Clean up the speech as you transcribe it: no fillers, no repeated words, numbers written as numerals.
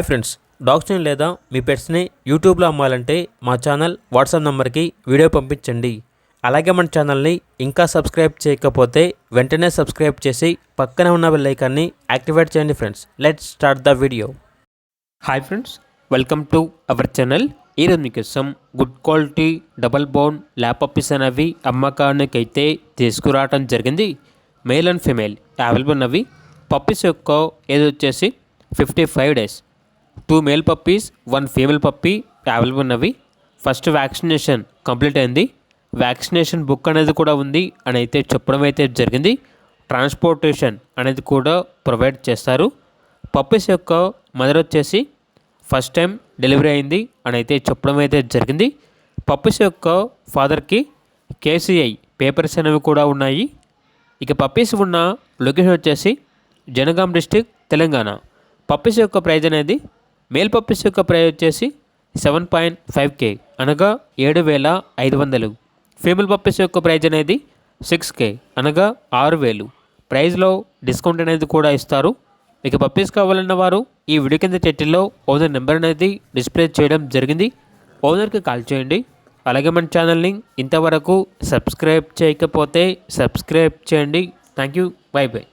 Friends, డాగ్స్ని లేదా మీ పెట్స్ని యూట్యూబ్లో అమ్మాలంటే మా ఛానల్ వాట్సాప్ నెంబర్కి వీడియో పంపించండి. అలాగే మన ఛానల్ని ఇంకా సబ్స్క్రైబ్ చేయకపోతే వెంటనే సబ్స్క్రైబ్ చేసి పక్కన ఉన్న బెల్ ఐకాన్ని యాక్టివేట్ చేయండి. Friends, let's start the video. Hi friends, welcome to our channel. ఈరోజు మీకోసం good quality double bone lap puppies అనేవి అమ్మకానికి అయితే తీసుకురావడం జరిగింది. మేల్ అండ్ ఫీమేల్ అవైలబుల్ ఉన్నవి. పప్పీస్ యొక్క ఏజ్ వచ్చేసి 55 days. 2 male puppies, 1 female puppy available ఉన్నవి. ఫస్ట్ వ్యాక్సినేషన్ కంప్లీట్ అయింది. వ్యాక్సినేషన్ బుక్ అనేది కూడా ఉంది అని అయితే చెప్పడం అయితే జరిగింది. ట్రాన్స్పోర్టేషన్ అనేది కూడా ప్రొవైడ్ చేస్తారు. పప్పీస్ యొక్క మదర్ వచ్చేసి ఫస్ట్ టైం డెలివరీ అయింది అని అయితే చెప్పడం అయితే జరిగింది. పప్పీస్ యొక్క ఫాదర్కి కేసీఐ పేపర్స్ అనేవి కూడా ఉన్నాయి. ఇక పప్పీస్ ఉన్న లొకేషన్ వచ్చేసి జనగాం డిస్టిక్, తెలంగాణ. పప్పీస్ యొక్క ప్రైజ్ అనేది మేల్ పప్పీస్ యొక్క ప్రైజ్ వచ్చేసి 7.5K అనగా 7,500. ఫీమేల్ పప్పీస్ యొక్క ప్రైజ్ అనేది 6K అనగా 6,000. ప్రైజ్లో డిస్కౌంట్ అనేది కూడా ఇస్తారు. ఇక పప్పీస్ కావాలన్న వారు ఈ వీడియో కింద టైటిల్లో ఓనర్ నెంబర్ అనేది డిస్ప్లే చేయడం జరిగింది. ఓనర్కి కాల్ చేయండి. అలాగే మన ఛానల్ని ఇంతవరకు సబ్స్క్రైబ్ చేయకపోతే సబ్స్క్రైబ్ చేయండి. Thank you. By by.